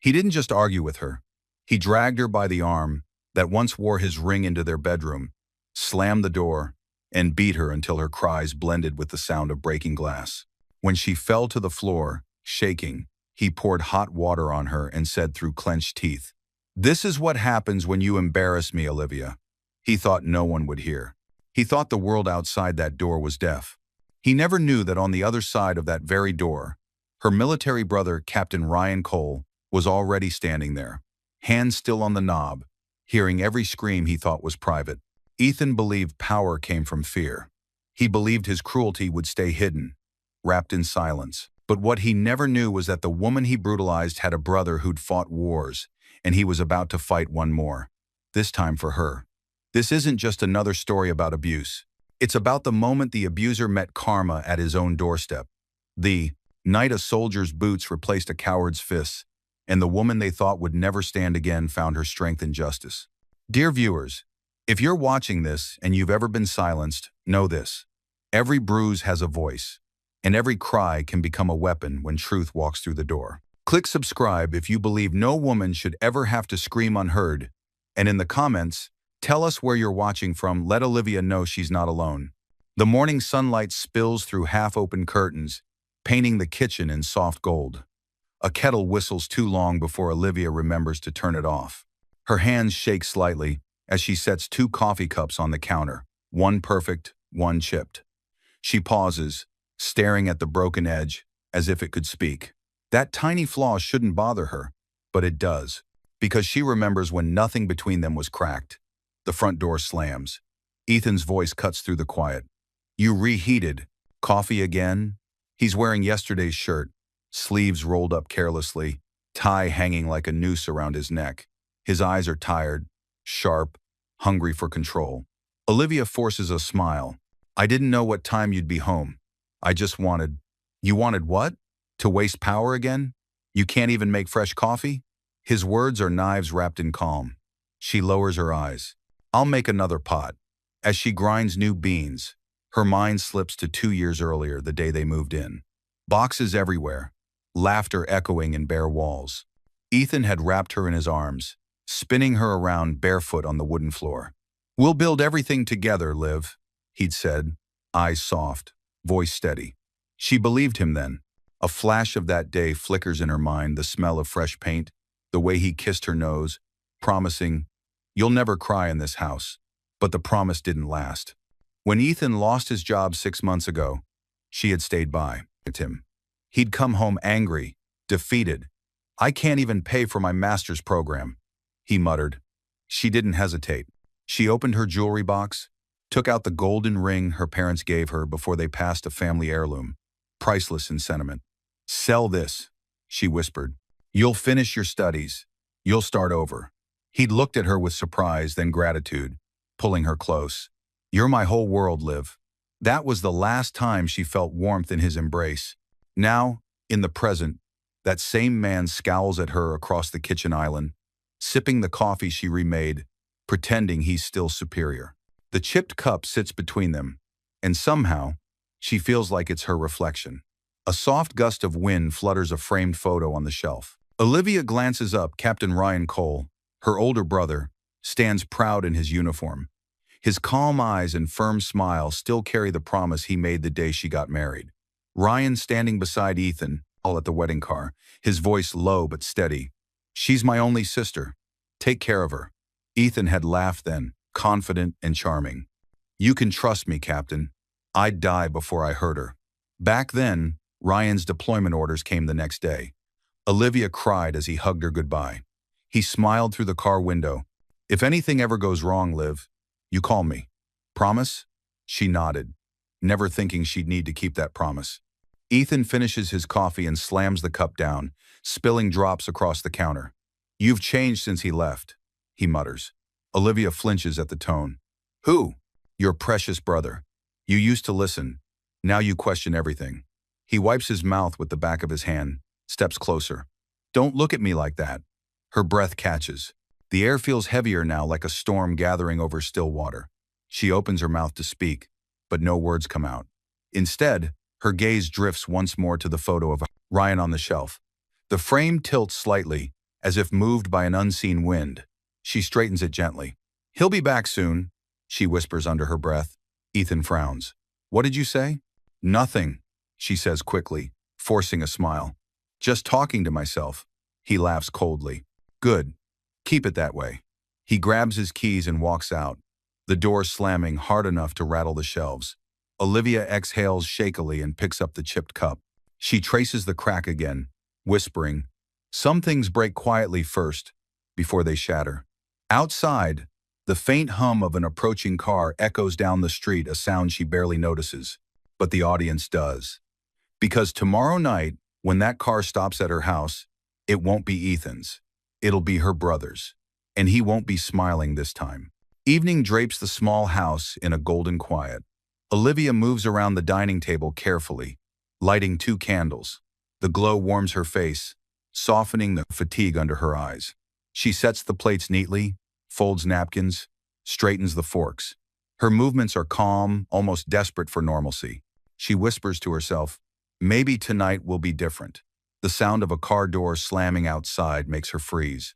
He didn't just argue with her. He dragged her by the arm that once wore his ring into their bedroom, slammed the door, and beat her until her cries blended with the sound of breaking glass. When she fell to the floor, shaking, he poured hot water on her and said through clenched teeth, "This is what happens when you embarrass me, Olivia." He thought no one would hear. He thought the world outside that door was deaf. He never knew that on the other side of that very door, her military brother, Captain Ryan Cole, was already standing there, hands still on the knob, hearing every scream he thought was private. Ethan believed power came from fear. He believed his cruelty would stay hidden, wrapped in silence. But what he never knew was that the woman he brutalized had a brother who'd fought wars, and he was about to fight one more, this time for her. This isn't just another story about abuse. It's about the moment the abuser met karma at his own doorstep. The night a soldier's boots replaced a coward's fists, and the woman they thought would never stand again found her strength in justice. Dear viewers, if you're watching this and you've ever been silenced, know this. Every bruise has a voice, and every cry can become a weapon when truth walks through the door. Click subscribe if you believe no woman should ever have to scream unheard, and in the comments, tell us where you're watching from. Let Olivia know she's not alone. The morning sunlight spills through half-open curtains, painting the kitchen in soft gold. A kettle whistles too long before Olivia remembers to turn it off. Her hands shake slightly as she sets 2 coffee cups on the counter, one perfect, one chipped. She pauses, staring at the broken edge as if it could speak. That tiny flaw shouldn't bother her, but it does, because she remembers when nothing between them was cracked. The front door slams. Ethan's voice cuts through the quiet. "You reheated. Coffee again?" He's wearing yesterday's shirt, sleeves rolled up carelessly, tie hanging like a noose around his neck. His eyes are tired, sharp, hungry for control. Olivia forces a smile. "I didn't know what time you'd be home. I just wanted..." "You wanted what? To waste power again? You can't even make fresh coffee?" His words are knives wrapped in calm. She lowers her eyes. "I'll make another pot." As she grinds new beans, her mind slips to 2 years earlier, the day they moved in. Boxes everywhere, laughter echoing in bare walls. Ethan had wrapped her in his arms, spinning her around barefoot on the wooden floor. "We'll build everything together, Liv," he'd said, eyes soft, voice steady. She believed him then. A flash of that day flickers in her mind, the smell of fresh paint, the way he kissed her nose, promising, "You'll never cry in this house." But the promise didn't last. When Ethan lost his job 6 months ago, she had stayed by him. He'd come home angry, defeated. "I can't even pay for my master's program," he muttered. She didn't hesitate. She opened her jewelry box, took out the golden ring her parents gave her before they passed, a family heirloom, priceless in sentiment. "Sell this," she whispered. "You'll finish your studies. You'll start over." He'd looked at her with surprise, then gratitude, pulling her close. "You're my whole world, Liv." That was the last time she felt warmth in his embrace. Now, in the present, that same man scowls at her across the kitchen island, sipping the coffee she remade, pretending he's still superior. The chipped cup sits between them, and somehow, she feels like it's her reflection. A soft gust of wind flutters a framed photo on the shelf. Olivia glances up. Captain Ryan Cole, her older brother, stands proud in his uniform. His calm eyes and firm smile still carry the promise he made the day she got married. Ryan standing beside Ethan, all at the wedding car, his voice low but steady. "She's my only sister. Take care of her." Ethan had laughed then, confident and charming. "You can trust me, Captain. I'd die before I hurt her." Back then, Ryan's deployment orders came the next day. Olivia cried as he hugged her goodbye. He smiled through the car window. "If anything ever goes wrong, Liv, you call me. Promise?" She nodded, never thinking she'd need to keep that promise. Ethan finishes his coffee and slams the cup down, spilling drops across the counter. "You've changed since he left," he mutters. Olivia flinches at the tone. "Who?" "Your precious brother. You used to listen. Now you question everything." He wipes his mouth with the back of his hand, steps closer. "Don't look at me like that." Her breath catches. The air feels heavier now, like a storm gathering over still water. She opens her mouth to speak, but no words come out. Instead, her gaze drifts once more to the photo of Ryan on the shelf. The frame tilts slightly as if moved by an unseen wind. She straightens it gently. "He'll be back soon," she whispers under her breath. Ethan frowns. "What did you say?" "Nothing," she says quickly, forcing a smile. "Just talking to myself." He laughs coldly. "Good. Keep it that way." He grabs his keys and walks out, the door slamming hard enough to rattle the shelves. Olivia exhales shakily and picks up the chipped cup. She traces the crack again, whispering, "Some things break quietly first, before they shatter." Outside, the faint hum of an approaching car echoes down the street, a sound she barely notices. But the audience does. Because tomorrow night, when that car stops at her house, it won't be Ethan's. It'll be her brother's. And he won't be smiling this time. Evening drapes the small house in a golden quiet. Olivia moves around the dining table carefully, lighting 2 candles. The glow warms her face, softening the fatigue under her eyes. She sets the plates neatly, folds napkins, straightens the forks. Her movements are calm, almost desperate for normalcy. She whispers to herself, "Maybe tonight will be different." The sound of a car door slamming outside makes her freeze.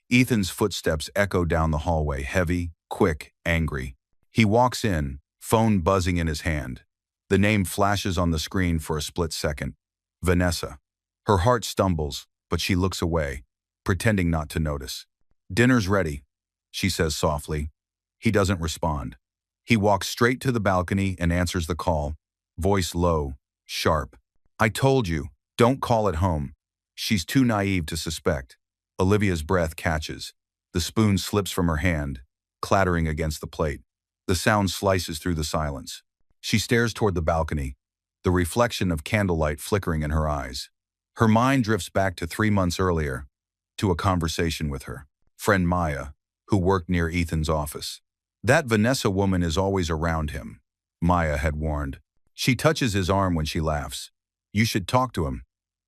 Ethan's footsteps echo down the hallway, heavy, quick, angry. He walks in, phone buzzing in his hand. The name flashes on the screen for a split second. Vanessa. Her heart stumbles, but she looks away, pretending not to notice. "Dinner's ready," she says softly. He doesn't respond. He walks straight to the balcony and answers the call, voice low, sharp. "I told you, don't call at home." She's too naive to suspect. Olivia's breath catches. The spoon slips from her hand, clattering against the plate. The sound slices through the silence. She stares toward the balcony, the reflection of candlelight flickering in her eyes. Her mind drifts back to 3 months earlier, to a conversation with her friend Maya, who worked near Ethan's office. "That Vanessa woman is always around him," Maya had warned. She touches his arm when she laughs. "You should talk to him."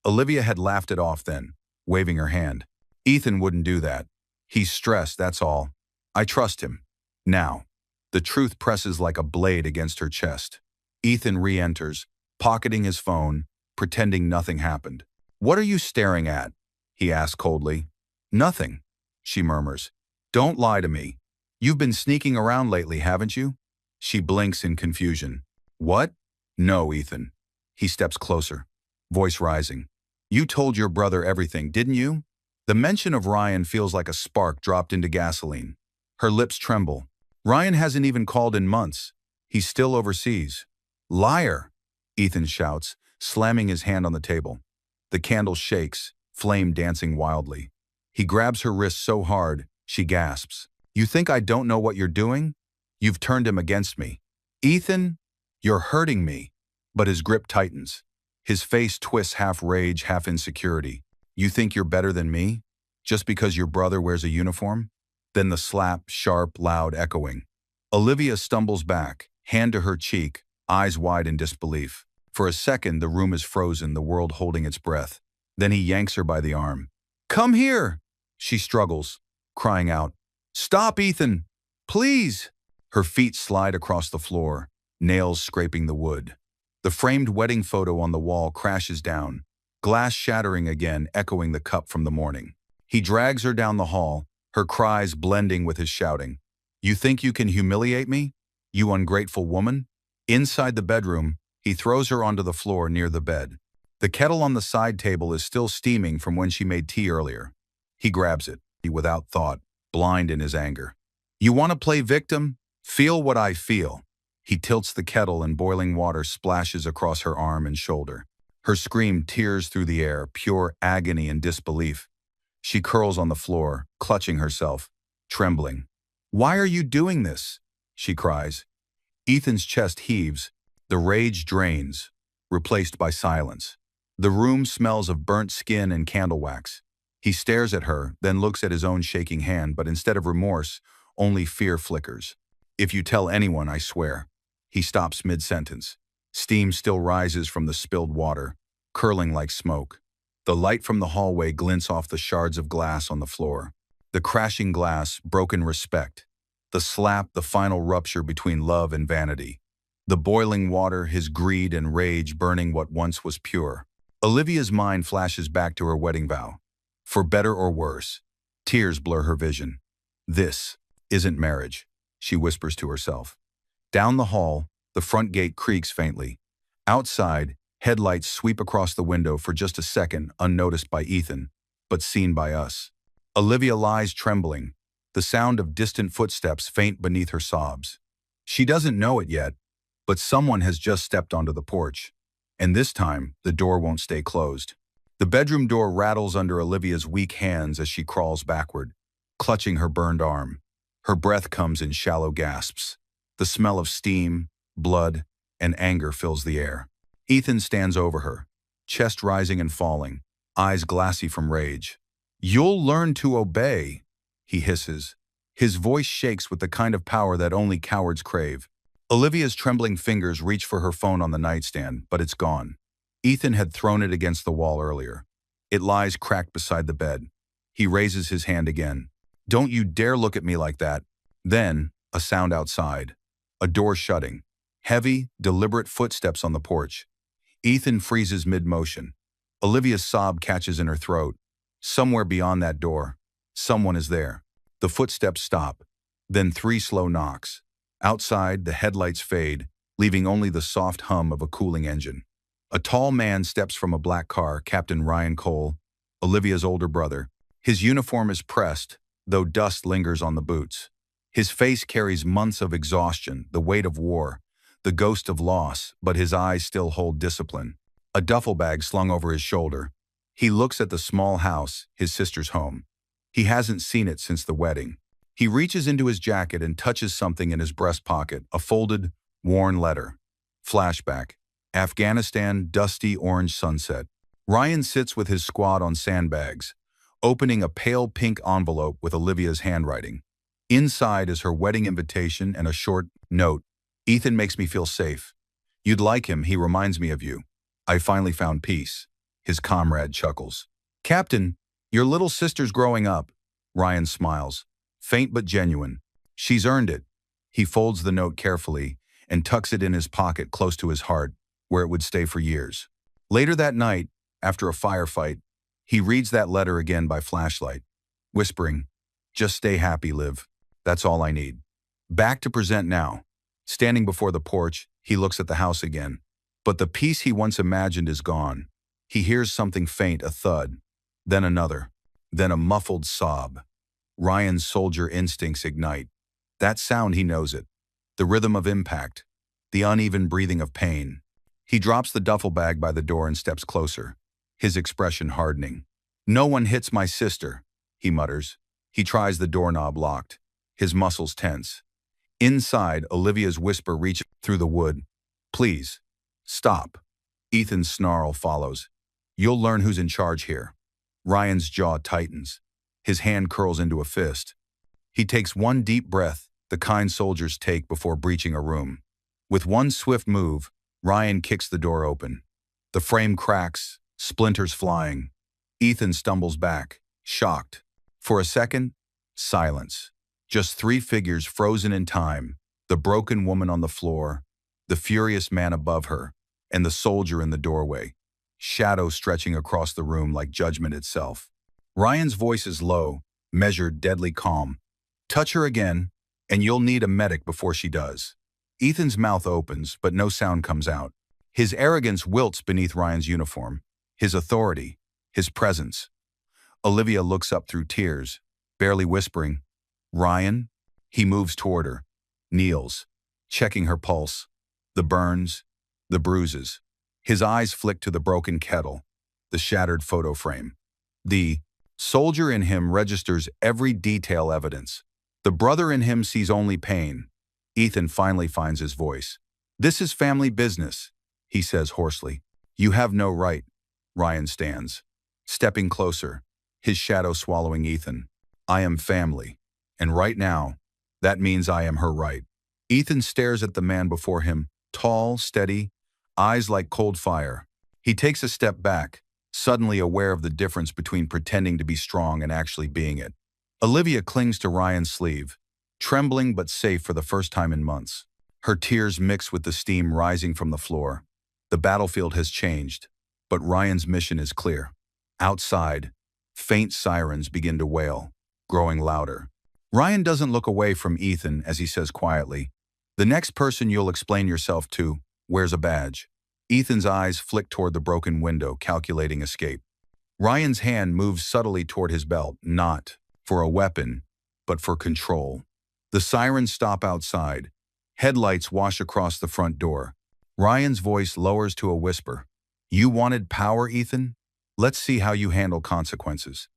Olivia had laughed it off then, waving her hand. "Ethan wouldn't do that. He's stressed, that's all. I trust him." Now, the truth presses like a blade against her chest. Ethan re-enters, pocketing his phone, pretending nothing happened. "What are you staring at?" he asks coldly. "Nothing," she murmurs. "Don't lie to me. You've been sneaking around lately, haven't you?" She blinks in confusion. "What?" "No, Ethan." He steps closer, voice rising. "You told your brother everything, didn't you?" The mention of Ryan feels like a spark dropped into gasoline. Her lips tremble. "Ryan hasn't even called in months. He's still overseas." "Liar!" Ethan shouts, slamming his hand on the table. The candle shakes, flame dancing wildly. He grabs her wrist so hard, she gasps. "You think I don't know what you're doing? You've turned him against me." "Ethan, you're hurting me." But his grip tightens. His face twists, half rage, half insecurity. "You think you're better than me? Just because your brother wears a uniform?" Then the slap, sharp, loud, echoing. Olivia stumbles back, hand to her cheek, eyes wide in disbelief. For a second, the room is frozen, the world holding its breath. Then he yanks her by the arm. "Come here!" She struggles, crying out. "Stop, Ethan! Please!" Her feet slide across the floor, nails scraping the wood. The framed wedding photo on the wall crashes down, glass shattering again, echoing the cup from the morning. He drags her down the hall, her cries blending with his shouting. "You think you can humiliate me, you ungrateful woman?" Inside the bedroom, he throws her onto the floor near the bed. The kettle on the side table is still steaming from when she made tea earlier. He grabs it, without thought, blind in his anger. "You want to play victim? Feel what I feel." He tilts the kettle and boiling water splashes across her arm and shoulder. Her scream tears through the air, pure agony and disbelief. She curls on the floor, clutching herself, trembling. "Why are you doing this?" she cries. Ethan's chest heaves, the rage drains, replaced by silence. The room smells of burnt skin and candle wax. He stares at her, then looks at his own shaking hand, but instead of remorse, only fear flickers. "If you tell anyone, I swear." He stops mid-sentence. Steam still rises from the spilled water, curling like smoke. The light from the hallway glints off the shards of glass on the floor. The crashing glass, broken respect. The slap, the final rupture between love and vanity. The boiling water, his greed and rage burning what once was pure. Olivia's mind flashes back to her wedding vow. For better or worse, tears blur her vision. This isn't marriage, she whispers to herself. Down the hall, the front gate creaks faintly. Outside, headlights sweep across the window for just a second, unnoticed by Ethan, but seen by us. Olivia lies trembling, the sound of distant footsteps faint beneath her sobs. She doesn't know it yet, but someone has just stepped onto the porch. And this time, the door won't stay closed. The bedroom door rattles under Olivia's weak hands as she crawls backward, clutching her burned arm. Her breath comes in shallow gasps. The smell of steam, blood, and anger fills the air. Ethan stands over her, chest rising and falling, eyes glassy from rage. "You'll learn to obey," he hisses. His voice shakes with the kind of power that only cowards crave. Olivia's trembling fingers reach for her phone on the nightstand, but it's gone. Ethan had thrown it against the wall earlier. It lies cracked beside the bed. He raises his hand again. "Don't you dare look at me like that." Then, a sound outside. A door shutting. Heavy, deliberate footsteps on the porch. Ethan freezes mid-motion. Olivia's sob catches in her throat. Somewhere beyond that door, someone is there. The footsteps stop. Then 3 slow knocks. Outside, the headlights fade, leaving only the soft hum of a cooling engine. A tall man steps from a black car, Captain Ryan Cole, Olivia's older brother. His uniform is pressed, though dust lingers on the boots. His face carries months of exhaustion, the weight of war, the ghost of loss, but his eyes still hold discipline. A duffel bag slung over his shoulder. He looks at the small house, his sister's home. He hasn't seen it since the wedding. He reaches into his jacket and touches something in his breast pocket, a folded, worn letter. Flashback. Afghanistan, dusty orange sunset. Ryan sits with his squad on sandbags, opening a pale pink envelope with Olivia's handwriting. Inside is her wedding invitation and a short note. "Ethan makes me feel safe. You'd like him, he reminds me of you. I finally found peace." His comrade chuckles. "Captain, your little sister's growing up." Ryan smiles, faint but genuine. "She's earned it." He folds the note carefully and tucks it in his pocket close to his heart, where it would stay for years. Later that night, after a firefight, he reads that letter again by flashlight, whispering, "Just stay happy, Liv. That's all I need." Back to present now. Standing before the porch, he looks at the house again. But the peace he once imagined is gone. He hears something faint, a thud, then another, then a muffled sob. Ryan's soldier instincts ignite. That sound, he knows it. The rhythm of impact, the uneven breathing of pain. He drops the duffel bag by the door and steps closer, his expression hardening. "No one hits my sister," he mutters. He tries the doorknob locked, his muscles tense. Inside, Olivia's whisper reaches through the wood. "Please, stop." Ethan's snarl follows. "You'll learn who's in charge here." Ryan's jaw tightens. His hand curls into a fist. He takes one deep breath, the kind soldiers take before breaching a room. With one swift move, Ryan kicks the door open. The frame cracks, splinters flying. Ethan stumbles back, shocked. For a second, silence. Just 3 figures frozen in time, the broken woman on the floor, the furious man above her, and the soldier in the doorway, shadows stretching across the room like judgment itself. Ryan's voice is low, measured, deadly calm. "Touch her again, and you'll need a medic before she does." Ethan's mouth opens, but no sound comes out. His arrogance wilts beneath Ryan's uniform, his authority, his presence. Olivia looks up through tears, barely whispering, "Ryan?" He moves toward her, kneels, checking her pulse, the burns, the bruises. His eyes flick to the broken kettle, the shattered photo frame. The soldier in him registers every detail evidence. The brother in him sees only pain. Ethan finally finds his voice. "This is family business," he says hoarsely. "You have no right." Ryan stands, stepping closer, his shadow swallowing Ethan. "I am family. And right now, that means I am her right." Ethan stares at the man before him, tall, steady, eyes like cold fire. He takes a step back, suddenly aware of the difference between pretending to be strong and actually being it. Olivia clings to Ryan's sleeve, trembling but safe for the first time in months. Her tears mix with the steam rising from the floor. The battlefield has changed, but Ryan's mission is clear. Outside, Faint sirens begin to wail, growing louder. Ryan doesn't look away from Ethan as he says quietly, "The next person you'll explain yourself to wears a badge." Ethan's eyes flick toward the broken window, calculating escape. Ryan's hand moves subtly toward his belt, not for a weapon, but for control. The sirens stop outside. Headlights wash across the front door. Ryan's voice lowers to a whisper. "You wanted power, Ethan? Let's see how you handle consequences."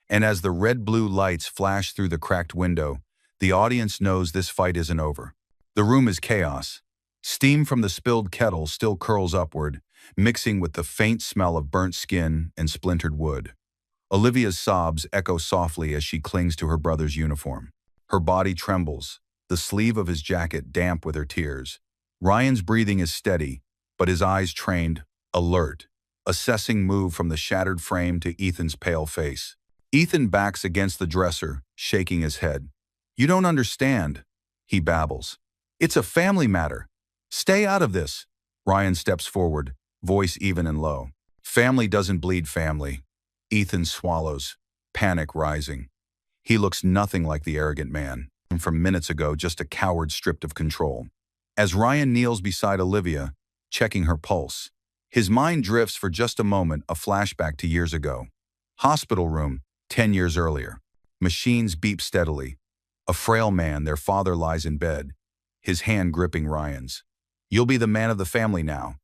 And as the red-blue lights flash through the cracked window, the audience knows this fight isn't over. The room is chaos. Steam from the spilled kettle still curls upward, mixing with the faint smell of burnt skin and splintered wood. Olivia's sobs echo softly as she clings to her brother's uniform. Her body trembles, the sleeve of his jacket damp with her tears. Ryan's breathing is steady, but his eyes trained, alert, assessing move from the shattered frame to Ethan's pale face. Ethan backs against the dresser, shaking his head. "You don't understand," he babbles. "It's a family matter. Stay out of this." Ryan steps forward, voice even and low. "Family doesn't bleed family." Ethan swallows, panic rising. He looks nothing like the arrogant man from minutes ago, just a coward stripped of control. As Ryan kneels beside Olivia, checking her pulse, his mind drifts for just a moment, a flashback to years ago. Hospital room, 10 years earlier. Machines beep steadily. A frail man, their father, lies in bed, his hand gripping Ryan's. "You'll be the man of the family now,"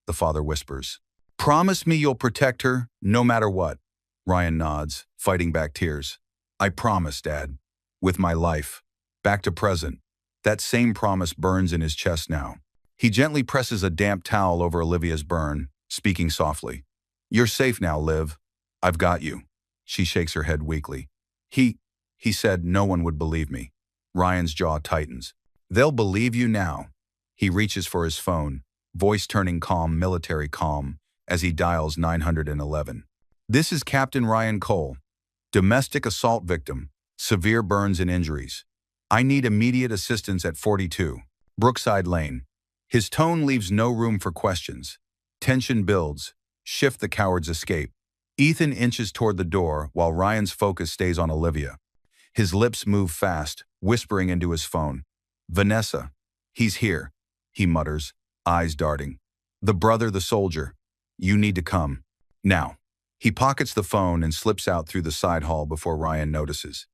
the father whispers. "Promise me you'll protect her, no matter what." Ryan nods, fighting back tears. "I promise, Dad. With my life." Back to present. That same promise burns in his chest now. He gently presses a damp towel over Olivia's burn, speaking softly. "You're safe now, Liv. I've got you." She shakes her head weakly. He said no one would believe me." Ryan's jaw tightens. "They'll believe you now." He reaches for his phone, voice turning calm, military calm, as he dials 911. "This is Captain Ryan Cole. Domestic assault victim. Severe burns and injuries. I need immediate assistance at 42 Brookside Lane." His tone leaves no room for questions. Tension builds. Shift the coward's escape. Ethan inches toward the door while Ryan's focus stays on Olivia. His lips move fast, whispering into his phone. "Vanessa. He's here," he mutters, eyes darting. "The brother, the soldier. You need to come. Now." He pockets the phone and slips out through the side hall before Ryan notices.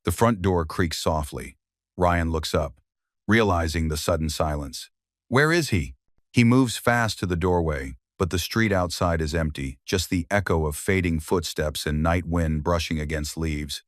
The front door creaks softly. Ryan looks up, realizing the sudden silence. Where is he? He moves fast to the doorway, but the street outside is empty, just the echo of fading footsteps and night wind brushing against leaves.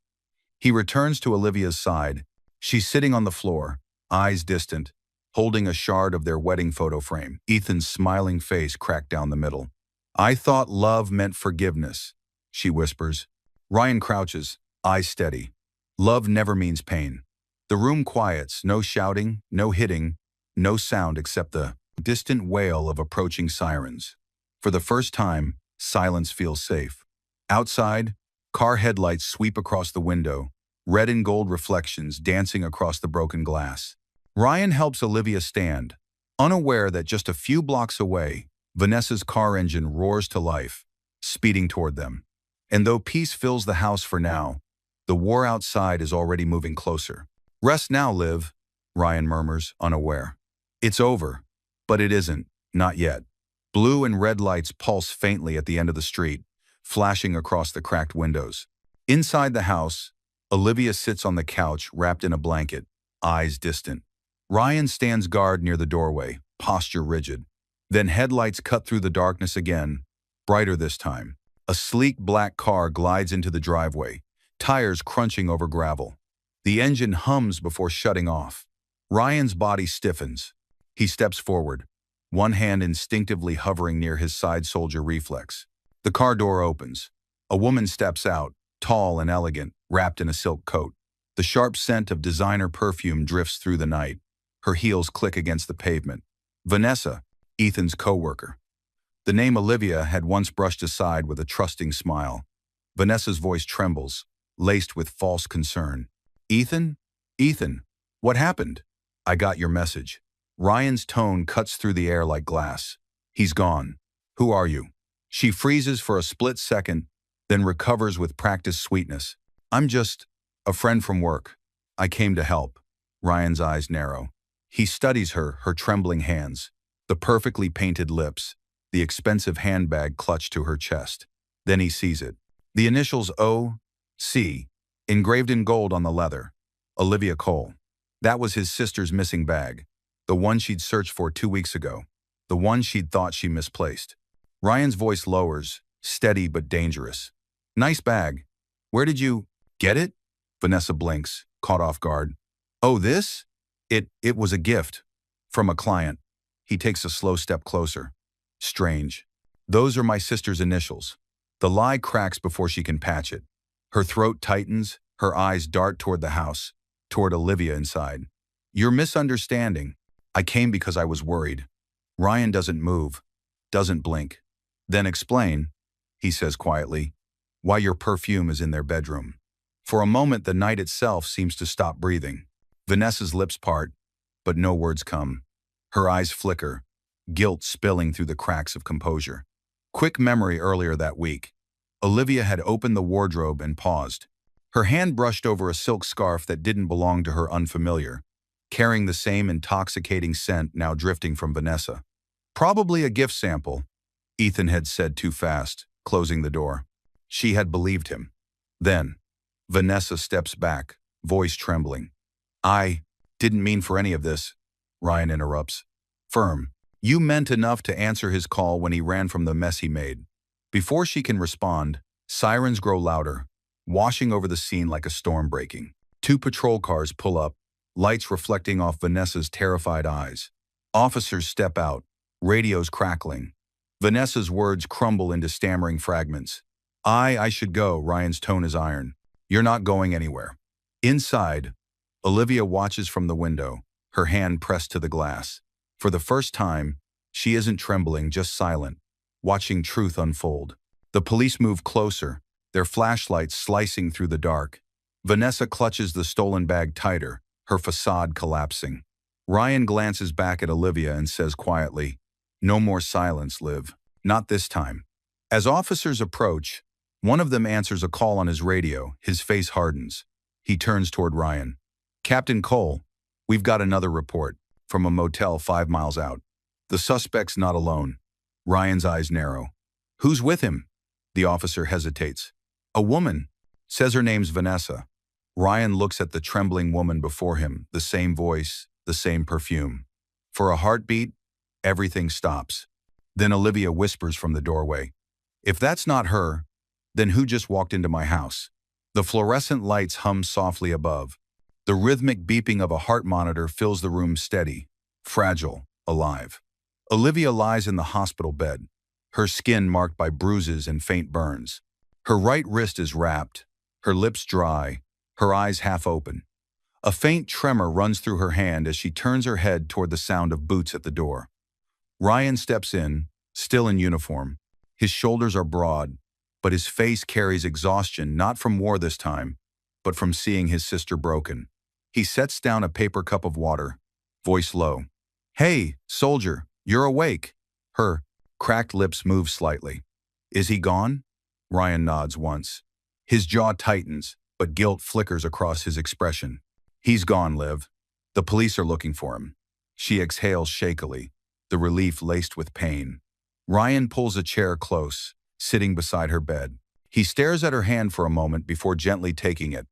He returns to Olivia's side. She's sitting on the floor, eyes distant, holding a shard of their wedding photo frame. Ethan's smiling face cracked down the middle. "I thought love meant forgiveness," she whispers. Ryan crouches, eyes steady. Love never means pain. The room quiets, no shouting, no hitting, no sound except the distant wail of approaching sirens. For the first time, silence feels safe. Outside, car headlights sweep across the window, red and gold reflections dancing across the broken glass. Ryan helps Olivia stand, unaware that just a few blocks away, Vanessa's car engine roars to life, speeding toward them. And though peace fills the house for now, the war outside is already moving closer. "Rest now, Liv," Ryan murmurs, unaware. It's over, but it isn't, not yet. Blue and red lights pulse faintly at the end of the street, flashing across the cracked windows. Inside the house, Olivia sits on the couch wrapped in a blanket, eyes distant. Ryan stands guard near the doorway, posture rigid. Then headlights cut through the darkness again, brighter this time. A sleek black car glides into the driveway, tires crunching over gravel. The engine hums before shutting off. Ryan's body stiffens. He steps forward, one hand instinctively hovering near his side soldier reflex. The car door opens. A woman steps out, tall and elegant, wrapped in a silk coat. The sharp scent of designer perfume drifts through the night. Her heels click against the pavement. Vanessa, Ethan's co-worker. The name Olivia had once brushed aside with a trusting smile. Vanessa's voice trembles, laced with false concern. "Ethan? Ethan, what happened?" "I got your message." Ryan's tone cuts through the air like glass. "He's gone. Who are you?" She freezes for a split second, then recovers with practiced sweetness. I'm just a friend from work. I came to help. Ryan's eyes narrow. He studies her trembling hands, the perfectly painted lips, the expensive handbag clutched to her chest. Then he sees it. The initials O.C. engraved in gold on the leather. Olivia Cole. That was his sister's missing bag. The one she'd searched for 2 weeks ago. The one she'd thought she misplaced. Ryan's voice lowers, steady but dangerous. Nice bag. Where did you get it? Vanessa blinks, caught off guard. Oh, this? It was a gift. From a client. He takes a slow step closer. Strange. Those are my sister's initials. The lie cracks before she can patch it. Her throat tightens, her eyes dart toward the house, toward Olivia inside. You're misunderstanding. I came because I was worried. Ryan doesn't move, doesn't blink. Then explain, he says quietly, why your perfume is in their bedroom. For a moment, the night itself seems to stop breathing. Vanessa's lips part, but no words come. Her eyes flicker, guilt spilling through the cracks of composure. Quick memory earlier that week. Olivia had opened the wardrobe and paused. Her hand brushed over a silk scarf that didn't belong to her unfamiliar, carrying the same intoxicating scent now drifting from Vanessa. Probably a gift sample, Ethan had said too fast, closing the door. She had believed him. Then, Vanessa steps back, voice trembling. I didn't mean for any of this, Ryan interrupts. Firm. You meant enough to answer his call when he ran from the mess he made. Before she can respond, sirens grow louder, washing over the scene like a storm breaking. 2 patrol cars pull up, lights reflecting off Vanessa's terrified eyes. Officers step out, radios crackling. Vanessa's words crumble into stammering fragments. I should go, Ryan's tone is iron. You're not going anywhere. Inside, Olivia watches from the window, her hand pressed to the glass. For the first time, she isn't trembling, just silent, watching truth unfold. The police move closer, their flashlights slicing through the dark. Vanessa clutches the stolen bag tighter, her facade collapsing. Ryan glances back at Olivia and says quietly, no more silence, Liv. Not this time. As officers approach, one of them answers a call on his radio, his face hardens. He turns toward Ryan. Captain Cole, we've got another report, from a motel 5 miles out. The suspect's not alone. Ryan's eyes narrow. Who's with him? The officer hesitates. A woman. Says her name's Vanessa. Ryan looks at the trembling woman before him, the same voice, the same perfume. For a heartbeat, everything stops. Then Olivia whispers from the doorway. If that's not her, then who just walked into my house? The fluorescent lights hum softly above. The rhythmic beeping of a heart monitor fills the room steady, fragile, alive. Olivia lies in the hospital bed, her skin marked by bruises and faint burns. Her right wrist is wrapped, her lips dry, her eyes half open. A faint tremor runs through her hand as she turns her head toward the sound of boots at the door. Ryan steps in, still in uniform. His shoulders are broad, but his face carries exhaustion, not from war this time, but from seeing his sister broken. He sets down a paper cup of water, voice low. Hey, soldier, you're awake. Her cracked lips move slightly. Is he gone? Ryan nods once. His jaw tightens, but guilt flickers across his expression. He's gone, Liv. The police are looking for him. She exhales shakily, the relief laced with pain. Ryan pulls a chair close, sitting beside her bed. He stares at her hand for a moment before gently taking it.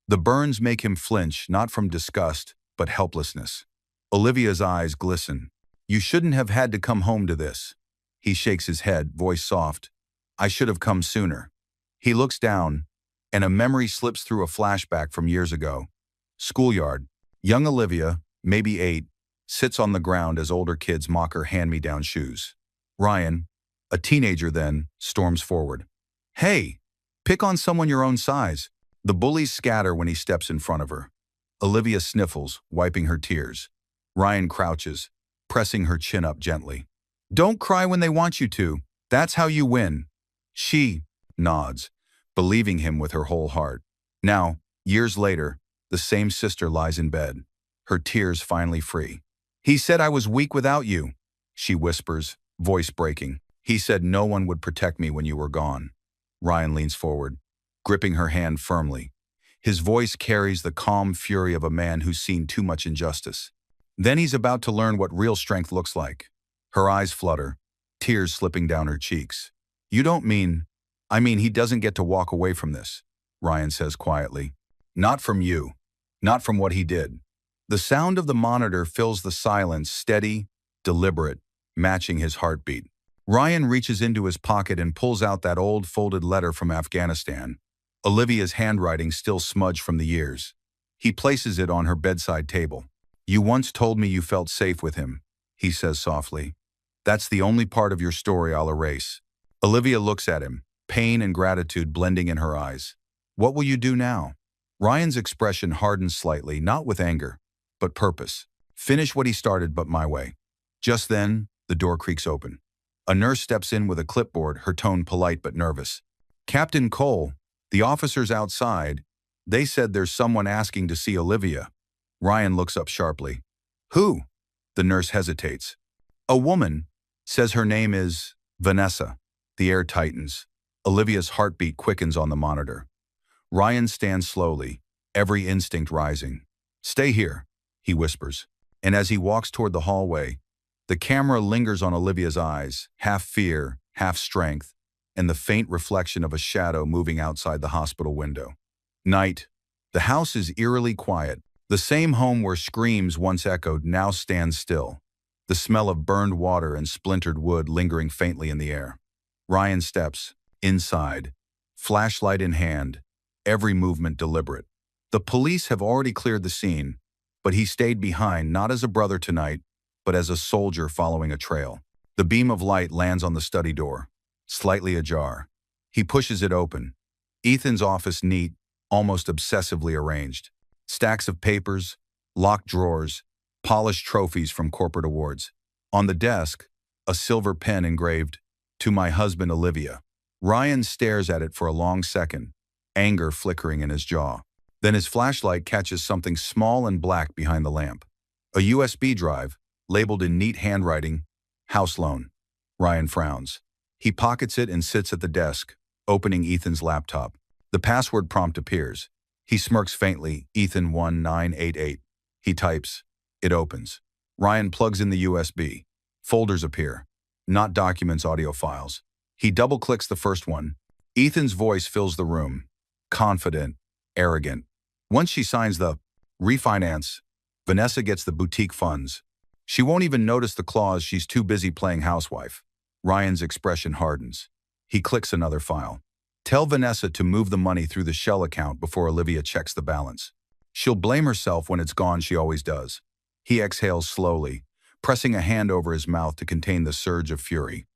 The burns make him flinch, not from disgust, but helplessness. Olivia's eyes glisten. You shouldn't have had to come home to this. He shakes his head, voice soft. I should have come sooner. He looks down, and a memory slips through a flashback from years ago. Schoolyard. Young Olivia, maybe 8, sits on the ground as older kids mock her hand-me-down shoes. Ryan, a teenager then, storms forward. Hey, pick on someone your own size. The bullies scatter when he steps in front of her. Olivia sniffles, wiping her tears. Ryan crouches, pressing her chin up gently. Don't cry when they want you to. That's how you win. She nods, believing him with her whole heart. Now, years later, the same sister lies in bed, her tears finally free. He said I was weak without you, she whispers, voice breaking. He said no one would protect me when you were gone. Ryan leans forward, gripping her hand firmly. His voice carries the calm fury of a man who's seen too much injustice. Then he's about to learn what real strength looks like. Her eyes flutter, tears slipping down her cheeks. You don't mean... I mean he doesn't get to walk away from this, Ryan says quietly. Not from you. Not from what he did. The sound of the monitor fills the silence, steady, deliberate, matching his heartbeat. Ryan reaches into his pocket and pulls out that old folded letter from Afghanistan, Olivia's handwriting still smudged from the years. He places it on her bedside table. You once told me you felt safe with him, he says softly. That's the only part of your story I'll erase. Olivia looks at him, pain and gratitude blending in her eyes. What will you do now? Ryan's expression hardens slightly, not with anger, but purpose. Finish what he started, but my way. Just then, the door creaks open. A nurse steps in with a clipboard, her tone polite but nervous. Captain Cole, the officers outside. They said there's someone asking to see Olivia. Ryan looks up sharply. Who? The nurse hesitates. A woman. Says her name is Vanessa. The air tightens. Olivia's heartbeat quickens on the monitor. Ryan stands slowly, every instinct rising. Stay here, he whispers. And as he walks toward the hallway, the camera lingers on Olivia's eyes, half fear, half strength, and the faint reflection of a shadow moving outside the hospital window. Night. The house is eerily quiet. The same home where screams once echoed now stands still, the smell of burned water and splintered wood lingering faintly in the air. Ryan steps inside, flashlight in hand, every movement deliberate. The police have already cleared the scene, but he stayed behind not as a brother tonight, but as a soldier following a trail. The beam of light lands on the study door, slightly ajar. He pushes it open. Ethan's office neat, almost obsessively arranged. Stacks of papers, locked drawers, polished trophies from corporate awards. On the desk, a silver pen engraved, "To my husband Olivia." Ryan stares at it for a long second, anger flickering in his jaw. Then his flashlight catches something small and black behind the lamp. A USB drive, labeled in neat handwriting, "House loan." Ryan frowns. He pockets it and sits at the desk, opening Ethan's laptop. The password prompt appears. He smirks faintly, Ethan 1988. He types. It opens. Ryan plugs in the USB. Folders appear. Not documents, audio files. He double-clicks the first one. Ethan's voice fills the room. Confident, arrogant. Once she signs the refinance, Vanessa gets the boutique funds. She won't even notice the clause, she's too busy playing housewife. Ryan's expression hardens. He clicks another file. Tell Vanessa to move the money through the Shell account before Olivia checks the balance. She'll blame herself when it's gone, she always does. He exhales slowly, pressing a hand over his mouth to contain the surge of fury.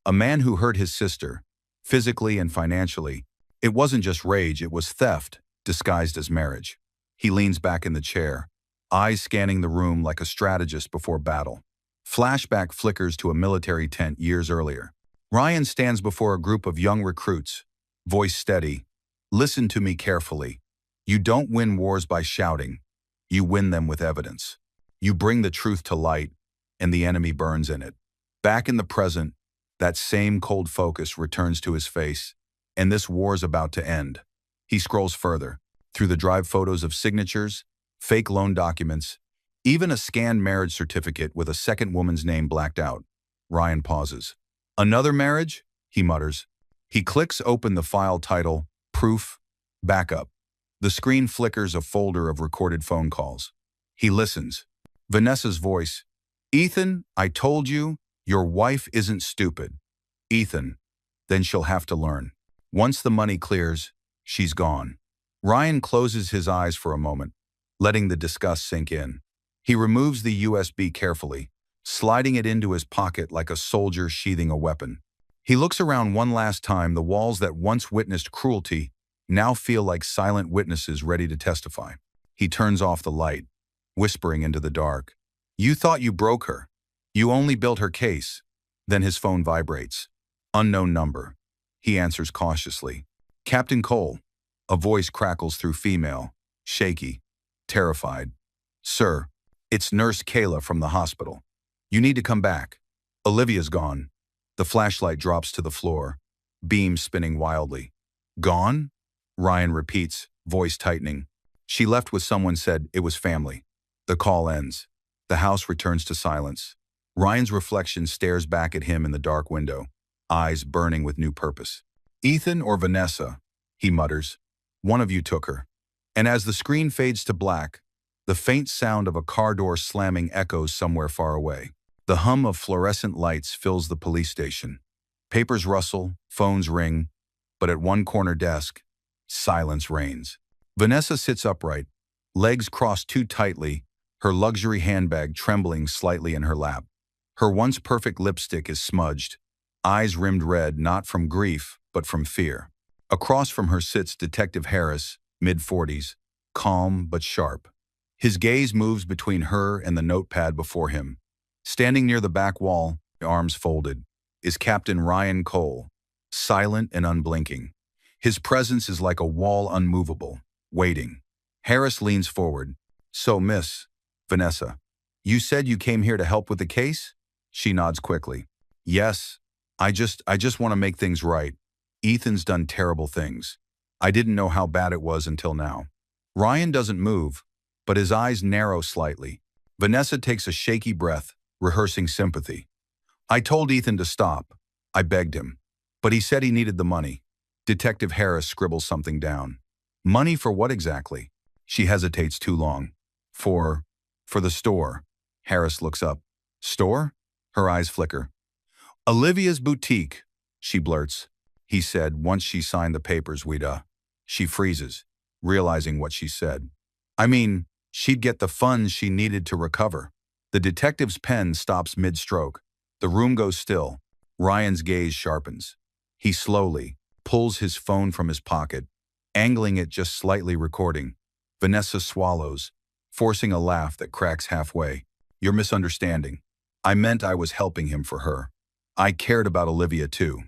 A man who hurt his sister, physically and financially. It wasn't just rage, it was theft, disguised as marriage. He leans back in the chair, eyes scanning the room like a strategist before battle. Flashback flickers to a military tent years earlier. Ryan stands before a group of young recruits, voice steady. Listen to me carefully. You don't win wars by shouting. You win them with evidence. You bring the truth to light, and the enemy burns in it. Back in the present, that same cold focus returns to his face, and this war's about to end. He scrolls further, through the drive photos of signatures, fake loan documents, even a scanned marriage certificate with a second woman's name blacked out. Ryan pauses. Another marriage? He mutters. He clicks open the file title, Proof, Backup. The screen flickers a folder of recorded phone calls. He listens. Vanessa's voice. Ethan, I told you, your wife isn't stupid. Ethan, then she'll have to learn. Once the money clears, she's gone. Ryan closes his eyes for a moment, letting the disgust sink in. He removes the USB carefully, sliding it into his pocket like a soldier sheathing a weapon. He looks around one last time. The walls that once witnessed cruelty now feel like silent witnesses ready to testify. He turns off the light, whispering into the dark. You thought you broke her. You only built her case. Then his phone vibrates. Unknown number. He answers cautiously. Captain Cole. A voice crackles through female, shaky, terrified. Sir, it's Nurse Kayla from the hospital. You need to come back. Olivia's gone. The flashlight drops to the floor. beams spinning wildly. Gone? Ryan repeats, voice tightening. She left with someone said it was family. The call ends. The house returns to silence. Ryan's reflection stares back at him in the dark window, eyes burning with new purpose. Ethan or Vanessa? He mutters. One of you took her. And as the screen fades to black, the faint sound of a car door slamming echoes somewhere far away. The hum of fluorescent lights fills the police station. Papers rustle, phones ring, but at one corner desk, silence reigns. Vanessa sits upright, legs crossed too tightly, her luxury handbag trembling slightly in her lap. Her once perfect lipstick is smudged, eyes rimmed red not from grief, but from fear. Across from her sits Detective Harris, mid-40s, calm but sharp. His gaze moves between her and the notepad before him. Standing near the back wall, arms folded, is Captain Ryan Cole, silent and unblinking. His presence is like a wall unmovable, waiting. Harris leans forward. So, Miss Vanessa, you said you came here to help with the case? She nods quickly. Yes, I just want to make things right. Ethan's done terrible things. I didn't know how bad it was until now. Ryan doesn't move, but his eyes narrow slightly. Vanessa takes a shaky breath, rehearsing sympathy. I told Ethan to stop. I begged him. But he said he needed the money. Detective Harris scribbles something down. Money for what exactly? She hesitates too long. For the store. Harris looks up. Store? Her eyes flicker. Olivia's boutique, she blurts. He said once she signed the papers She freezes, realizing what she said. I mean, she'd get the funds she needed to recover. The detective's pen stops mid-stroke. The room goes still. Ryan's gaze sharpens. He slowly pulls his phone from his pocket, angling it just slightly recording. Vanessa swallows, forcing a laugh that cracks halfway. You're misunderstanding. I meant I was helping him for her. I cared about Olivia too.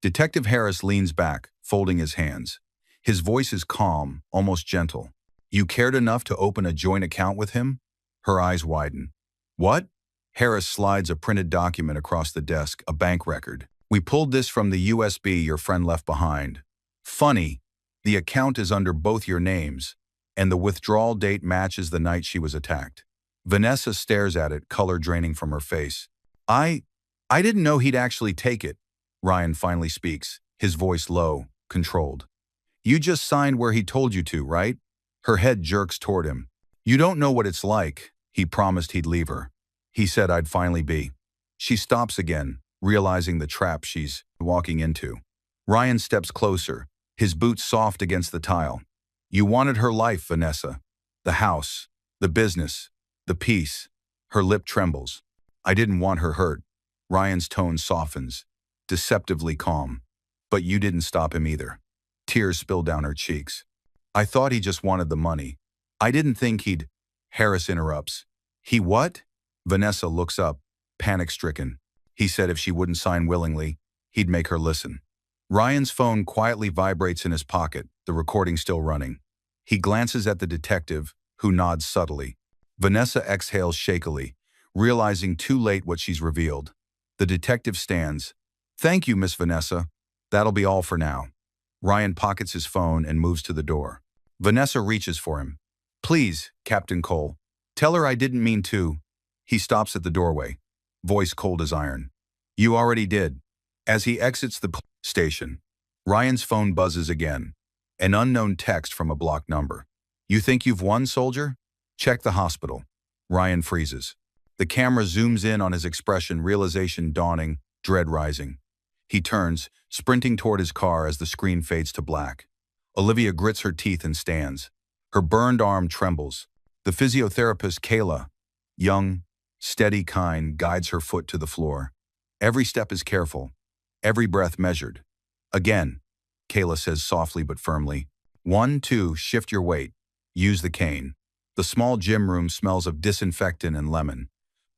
Detective Harris leans back, folding his hands. His voice is calm, almost gentle. You cared enough to open a joint account with him? Her eyes widen. What? Harris slides a printed document across the desk, a bank record. We pulled this from the USB your friend left behind. Funny, the account is under both your names, and the withdrawal date matches the night she was attacked. Vanessa stares at it, color draining from her face. I didn't know he'd actually take it. Ryan finally speaks, his voice low, controlled. You just signed where he told you to, right? Her head jerks toward him. You don't know what it's like. He promised he'd leave her. He said I'd finally be. She stops again, realizing the trap she's walking into. Ryan steps closer, his boots soft against the tile. You wanted her life, Vanessa. The house, the business, the peace. Her lip trembles. I didn't want her hurt. Ryan's tone softens, deceptively calm. But you didn't stop him either. Tears spill down her cheeks. I thought he just wanted the money. I didn't think he'd... Harris interrupts. He what? Vanessa looks up, panic-stricken. He said if she wouldn't sign willingly, he'd make her listen. Ryan's phone quietly vibrates in his pocket, the recording still running. He glances at the detective, who nods subtly. Vanessa exhales shakily, realizing too late what she's revealed. The detective stands. Thank you, Miss Vanessa. That'll be all for now. Ryan pockets his phone and moves to the door. Vanessa reaches for him. Please, Captain Cole, tell her I didn't mean to. He stops at the doorway, voice cold as iron. You already did. As he exits the station, Ryan's phone buzzes again. An unknown text from a blocked number. You think you've won, soldier? Check the hospital. Ryan freezes. The camera zooms in on his expression, realization dawning, dread rising. He turns, sprinting toward his car as the screen fades to black. Olivia grits her teeth and stands. Her burned arm trembles. The physiotherapist, Kayla, young, steady, kind, guides her foot to the floor. Every step is careful, every breath measured. Again, Kayla says softly but firmly. 1, 2, shift your weight. Use the cane. The small gym room smells of disinfectant and lemon.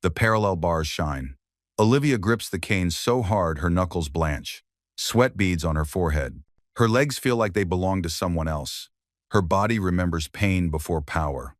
The parallel bars shine. Olivia grips the cane so hard her knuckles blanch. Sweat beads on her forehead. Her legs feel like they belong to someone else. Her body remembers pain before power.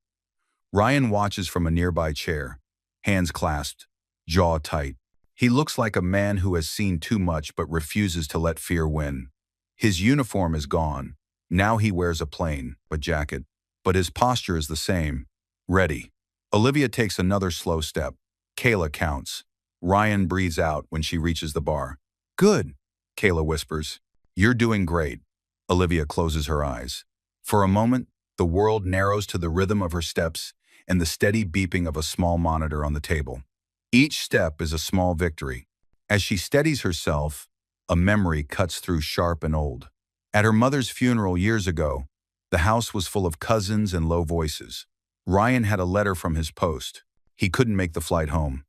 Ryan watches from a nearby chair, hands clasped, jaw tight. He looks like a man who has seen too much but refuses to let fear win. His uniform is gone. Now he wears a plain jacket, but his posture is the same. Ready. Olivia takes another slow step. Kayla counts. Ryan breathes out when she reaches the bar. Good, Kayla whispers. You're doing great. Olivia closes her eyes. For a moment, the world narrows to the rhythm of her steps and the steady beeping of a small monitor on the table. Each step is a small victory. As she steadies herself, a memory cuts through sharp and old. At her mother's funeral years ago, the house was full of cousins and low voices. Ryan had a letter from his post. He couldn't make the flight home.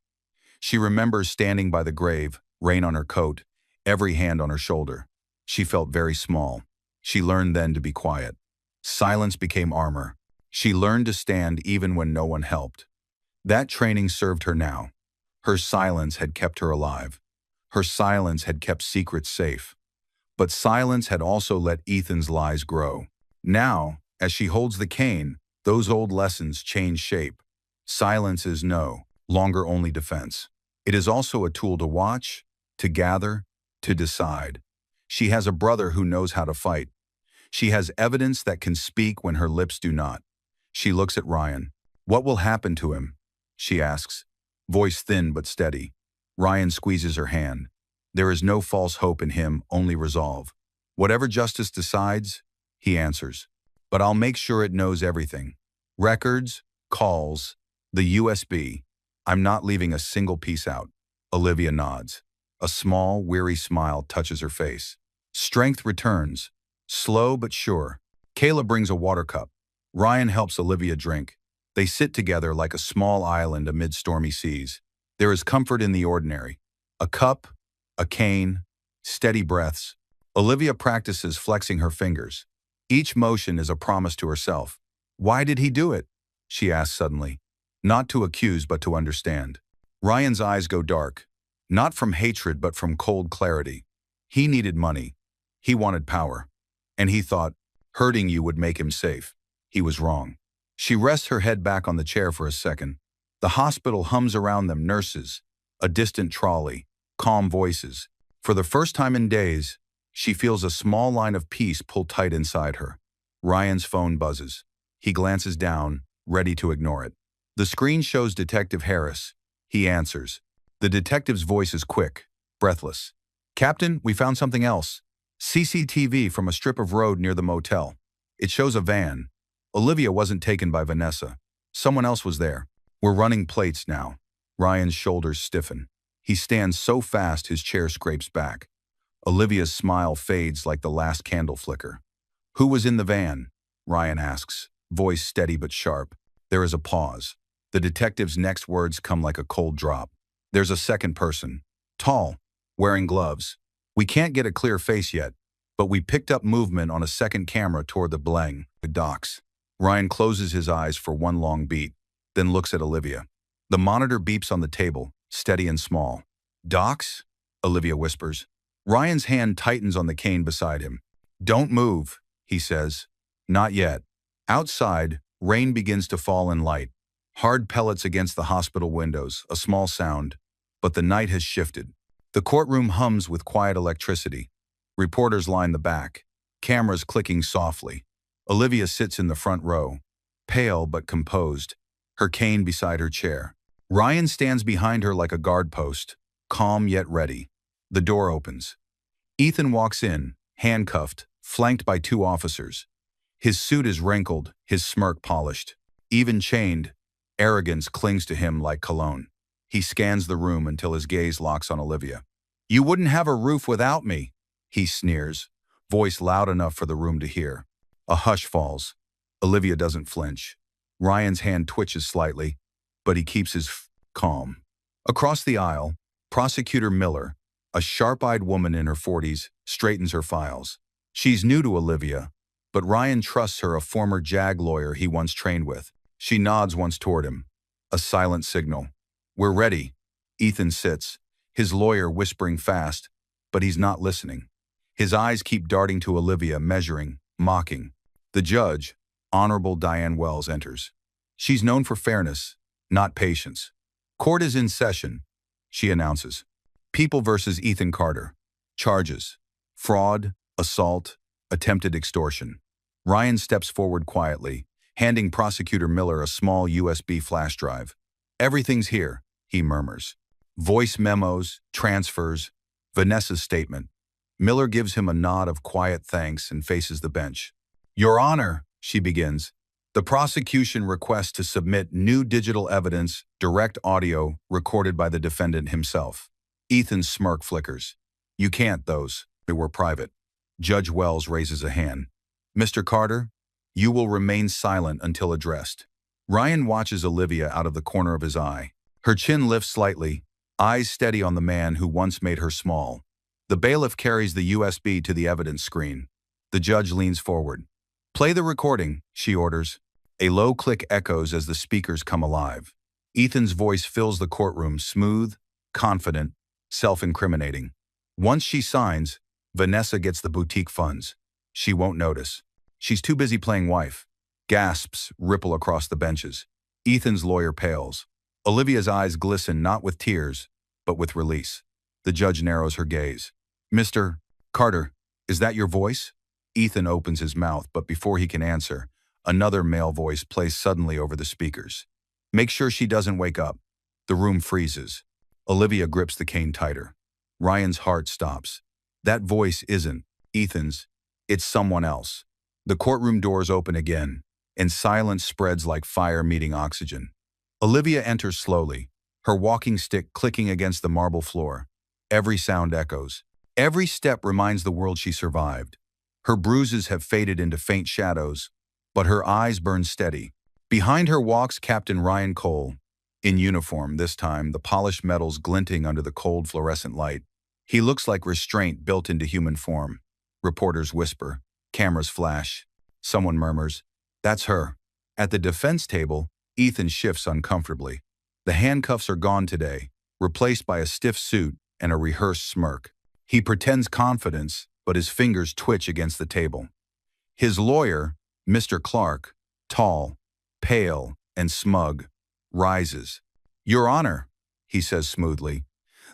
She remembers standing by the grave, rain on her coat, every hand on her shoulder. She felt very small. She learned then to be quiet. Silence became armor. She learned to stand even when no one helped. That training served her now. Her silence had kept her alive. Her silence had kept secrets safe. But silence had also let Ethan's lies grow. Now, as she holds the cane, those old lessons change shape. Silence is no longer only defense. It is also a tool to watch, to gather, to decide. She has a brother who knows how to fight. She has evidence that can speak when her lips do not. She looks at Ryan. What will happen to him? She asks, voice thin but steady. Ryan squeezes her hand. There is no false hope in him, only resolve. Whatever justice decides, he answers. But I'll make sure it knows everything. Records, calls, the USB. I'm not leaving a single piece out. Olivia nods. A small, weary smile touches her face. Strength returns, slow but sure. Kayla brings a water cup. Ryan helps Olivia drink. They sit together like a small island amid stormy seas. There is comfort in the ordinary. A cup, a cane, steady breaths. Olivia practices flexing her fingers. Each motion is a promise to herself. Why did he do it? She asks suddenly. Not to accuse, but to understand. Ryan's eyes go dark. Not from hatred, but from cold clarity. He needed money. He wanted power. And he thought, hurting you would make him safe. He was wrong. She rests her head back on the chair for a second. The hospital hums around them, nurses, a distant trolley, calm voices. For the first time in days, she feels a small line of peace pull tight inside her. Ryan's phone buzzes. He glances down, ready to ignore it. The screen shows Detective Harris. He answers. The detective's voice is quick, breathless. Captain, we found something else. CCTV from a strip of road near the motel. It shows a van. Olivia wasn't taken by Vanessa. Someone else was there. We're running plates now. Ryan's shoulders stiffen. He stands so fast his chair scrapes back. Olivia's smile fades like the last candle flicker. Who was in the van? Ryan asks, voice steady but sharp. There is a pause. The detective's next words come like a cold drop. There's a second person. Tall, wearing gloves. We can't get a clear face yet, but we picked up movement on a second camera toward the docks. Ryan closes his eyes for one long beat, then looks at Olivia. The monitor beeps on the table, steady and small. Docks? Olivia whispers. Ryan's hand tightens on the cane beside him. Don't move, he says. Not yet. Outside, rain begins to fall in light. Hard pellets against the hospital windows, a small sound. But the night has shifted. The courtroom hums with quiet electricity. Reporters line the back, cameras clicking softly. Olivia sits in the front row, pale but composed, her cane beside her chair. Ryan stands behind her like a guard post, calm yet ready. The door opens. Ethan walks in, handcuffed, flanked by two officers. His suit is wrinkled, his smirk polished. Even chained, arrogance clings to him like cologne. He scans the room until his gaze locks on Olivia. You wouldn't have a roof without me, he sneers, voice loud enough for the room to hear. A hush falls. Olivia doesn't flinch. Ryan's hand twitches slightly, but he keeps his calm. Across the aisle, Prosecutor Miller, a sharp-eyed woman in her 40s, straightens her files. She's new to Olivia, but Ryan trusts her, a former JAG lawyer he once trained with. She nods once toward him. A silent signal. We're ready. Ethan sits, his lawyer whispering fast, but he's not listening. His eyes keep darting to Olivia, measuring, mocking. The judge, Honorable Diane Wells, enters. She's known for fairness, not patience. Court is in session, she announces. People versus Ethan Carter. Charges: fraud, assault, attempted extortion. Ryan steps forward quietly, handing Prosecutor Miller a small USB flash drive. "Everything's here," he murmurs. Voice memos, transfers, Vanessa's statement. Miller gives him a nod of quiet thanks and faces the bench. "Your Honor," she begins, "the prosecution requests to submit new digital evidence, direct audio, recorded by the defendant himself." Ethan's smirk flickers. "You can't, those. They were private." Judge Wells raises a hand. "Mr. Carter, you will remain silent until addressed." Ryan watches Olivia out of the corner of his eye. Her chin lifts slightly, eyes steady on the man who once made her small. The bailiff carries the USB to the evidence screen. The judge leans forward. "Play the recording," she orders. A low click echoes as the speakers come alive. Ethan's voice fills the courtroom, smooth, confident, self-incriminating. Once she signs, Vanessa gets the boutique funds. She won't notice. She's too busy playing wife. Gasps ripple across the benches. Ethan's lawyer pales. Olivia's eyes glisten not with tears, but with release. The judge narrows her gaze. "Mr. Carter, is that your voice?" Ethan opens his mouth, but before he can answer, another male voice plays suddenly over the speakers. "Make sure she doesn't wake up." The room freezes. Olivia grips the cane tighter. Ryan's heart stops. That voice isn't Ethan's. It's someone else. The courtroom doors open again, and silence spreads like fire meeting oxygen. Olivia enters slowly, her walking stick clicking against the marble floor. Every sound echoes. Every step reminds the world she survived. Her bruises have faded into faint shadows, but her eyes burn steady. Behind her walks Captain Ryan Cole, in uniform this time, the polished metals glinting under the cold fluorescent light. He looks like restraint built into human form. Reporters whisper. Cameras flash. Someone murmurs, "That's her." At the defense table, Ethan shifts uncomfortably. The handcuffs are gone today, replaced by a stiff suit and a rehearsed smirk. He pretends confidence, but his fingers twitch against the table. His lawyer, Mr. Clark, tall, pale, and smug, rises. "Your Honor," he says smoothly,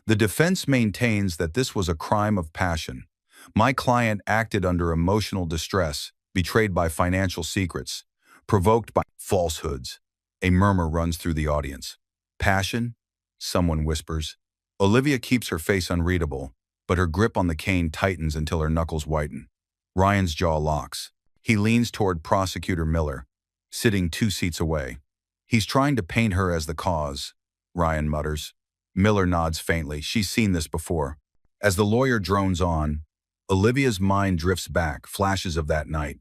"the defense maintains that this was a crime of passion. My client acted under emotional distress, betrayed by financial secrets, provoked by falsehoods." A murmur runs through the audience. "Passion?" someone whispers. Olivia keeps her face unreadable, but her grip on the cane tightens until her knuckles whiten. Ryan's jaw locks. He leans toward Prosecutor Miller, sitting 2 seats away. "He's trying to paint her as the cause," Ryan mutters. Miller nods faintly. She's seen this before. As the lawyer drones on, Olivia's mind drifts back, flashes of that night.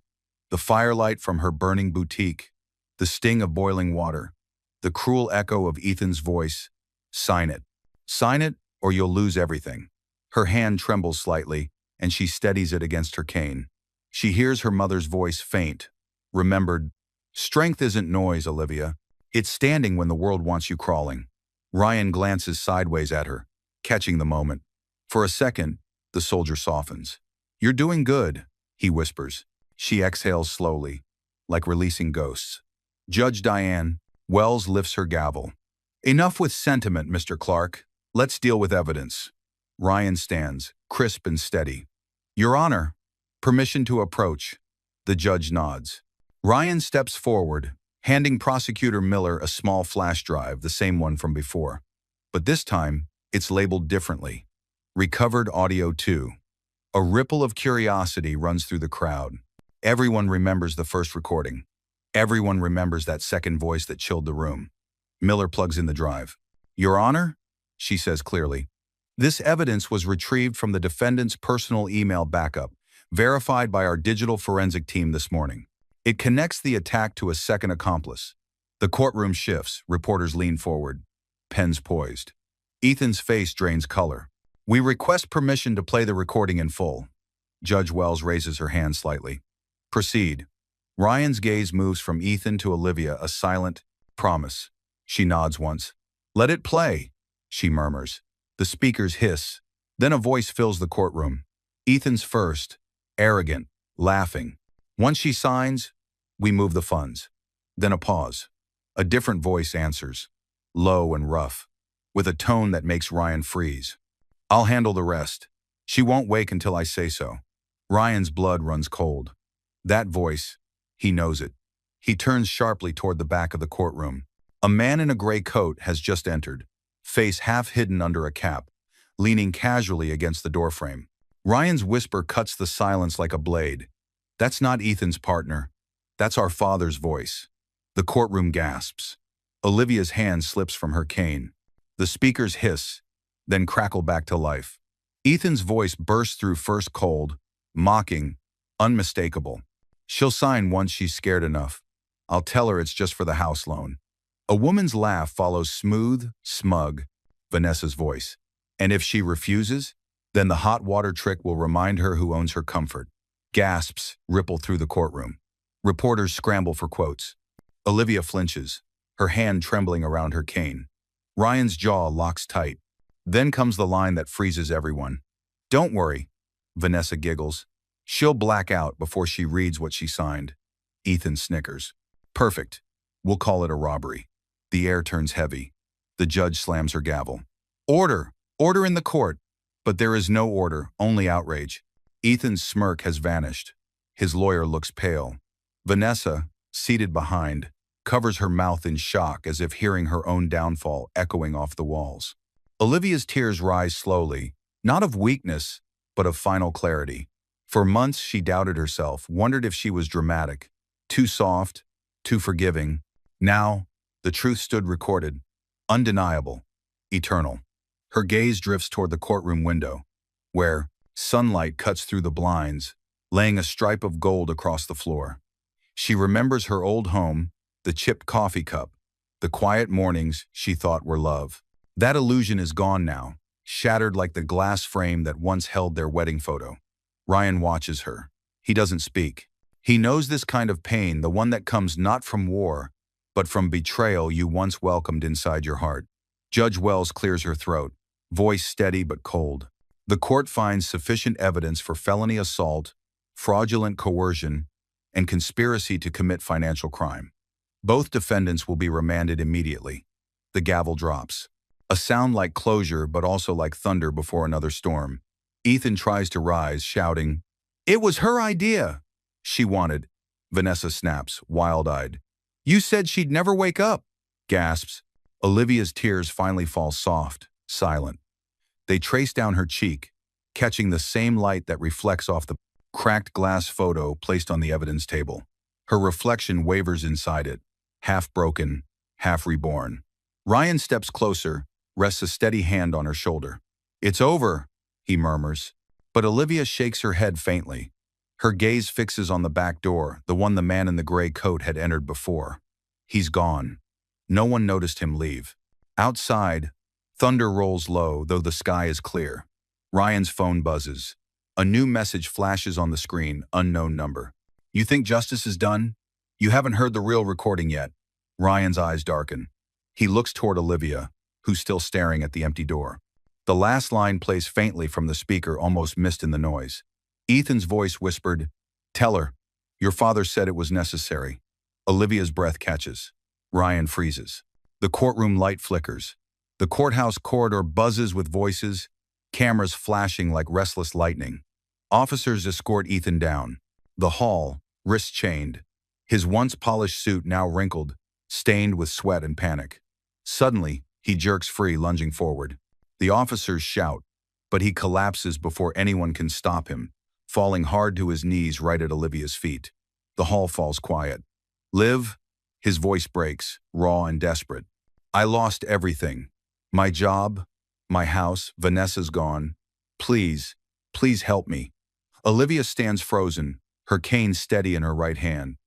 The firelight from her burning boutique, the sting of boiling water, the cruel echo of Ethan's voice. "Sign it. Sign it, or you'll lose everything." Her hand trembles slightly, and she steadies it against her cane. She hears her mother's voice faint, remembered. "Strength isn't noise, Olivia. It's standing when the world wants you crawling." Ryan glances sideways at her, catching the moment. For a second, the soldier softens. "You're doing good," he whispers. She exhales slowly, like releasing ghosts. "Judge Diane," Wells lifts her gavel. "Enough with sentiment, Mr. Clark. Let's deal with evidence." Ryan stands, crisp and steady. "Your Honor, permission to approach." The judge nods. Ryan steps forward, handing Prosecutor Miller a small flash drive, the same one from before. But this time, it's labeled differently. "Recovered Audio 2." A ripple of curiosity runs through the crowd. Everyone remembers the first recording. Everyone remembers that second voice that chilled the room. Miller plugs in the drive. "Your Honor," she says clearly, "this evidence was retrieved from the defendant's personal email backup, verified by our digital forensic team this morning. It connects the attack to a second accomplice." The courtroom shifts, reporters lean forward, pens poised. Ethan's face drains color. "We request permission to play the recording in full." Judge Wells raises her hand slightly. "Proceed." Ryan's gaze moves from Ethan to Olivia, a silent promise. She nods once. "Let it play," she murmurs. The speakers hiss. Then a voice fills the courtroom. Ethan's first, arrogant, laughing. "Once she signs, we move the funds." Then a pause. A different voice answers, low and rough, with a tone that makes Ryan freeze. I'll handle the rest. She won't wake until I say so. Ryan's blood runs cold. That voice, he knows it. He turns sharply toward the back of the courtroom. A man in a gray coat has just entered, face half hidden under a cap, leaning casually against the doorframe. Ryan's whisper cuts the silence like a blade. That's not Ethan's partner. That's our father's voice. The courtroom gasps. Olivia's hand slips from her cane. The speakers hiss, then crackle back to life. Ethan's voice bursts through first cold, mocking, unmistakable. She'll sign once she's scared enough. I'll tell her it's just for the house loan. A woman's laugh follows smooth, smug, Vanessa's voice. And if she refuses, then the hot water trick will remind her who owns her comfort. Gasps ripple through the courtroom. Reporters scramble for quotes. Olivia flinches, her hand trembling around her cane. Ryan's jaw locks tight. Then comes the line that freezes everyone. Don't worry, Vanessa giggles. She'll black out before she reads what she signed. Ethan snickers. Perfect. We'll call it a robbery. The air turns heavy. The judge slams her gavel. Order! Order in the court! But there is no order, only outrage. Ethan's smirk has vanished. His lawyer looks pale. Vanessa, seated behind, covers her mouth in shock as if hearing her own downfall echoing off the walls. Olivia's tears rise slowly, not of weakness, but of final clarity. For months she doubted herself, wondered if she was dramatic, too soft, too forgiving. Now, the truth stood recorded, undeniable, eternal. Her gaze drifts toward the courtroom window, where sunlight cuts through the blinds, laying a stripe of gold across the floor. She remembers her old home, the chipped coffee cup, the quiet mornings she thought were love. That illusion is gone now, shattered like the glass frame that once held their wedding photo. Ryan watches her. He doesn't speak. He knows this kind of pain, the one that comes not from war, but from betrayal you once welcomed inside your heart. Judge Wells clears her throat, voice steady but cold. The court finds sufficient evidence for felony assault, fraudulent coercion, and conspiracy to commit financial crime. Both defendants will be remanded immediately. The gavel drops. A sound like closure, but also like thunder before another storm. Ethan tries to rise, shouting, "It was her idea!" She wanted. Vanessa snaps, wild-eyed. "You said she'd never wake up!" Gasps. Olivia's tears finally fall soft, silent. They trace down her cheek, catching the same light that reflects off the cracked glass photo placed on the evidence table. Her reflection wavers inside it, half broken, half reborn. Ryan steps closer, rests a steady hand on her shoulder. "It's over," he murmurs. But Olivia shakes her head faintly. Her gaze fixes on the back door, the one the man in the gray coat had entered before. He's gone. No one noticed him leave. Outside, thunder rolls low, though the sky is clear. Ryan's phone buzzes. A new message flashes on the screen, unknown number. "You think justice is done? You haven't heard the real recording yet." Ryan's eyes darken. He looks toward Olivia, who's still staring at the empty door. The last line plays faintly from the speaker, almost missed in the noise. Ethan's voice whispered, "Tell her. Your father said it was necessary." Olivia's breath catches. Ryan freezes. The courtroom light flickers. The courthouse corridor buzzes with voices, cameras flashing like restless lightning. Officers escort Ethan down. The hall, wrists chained. His once polished suit now wrinkled, stained with sweat and panic. Suddenly, he jerks free, lunging forward. The officers shout, but he collapses before anyone can stop him, falling hard to his knees right at Olivia's feet. The hall falls quiet. "Liv," his voice breaks, raw and desperate. "I lost everything. My job, my house, Vanessa's gone. Please, please help me." Olivia stands frozen, her cane steady in her right hand.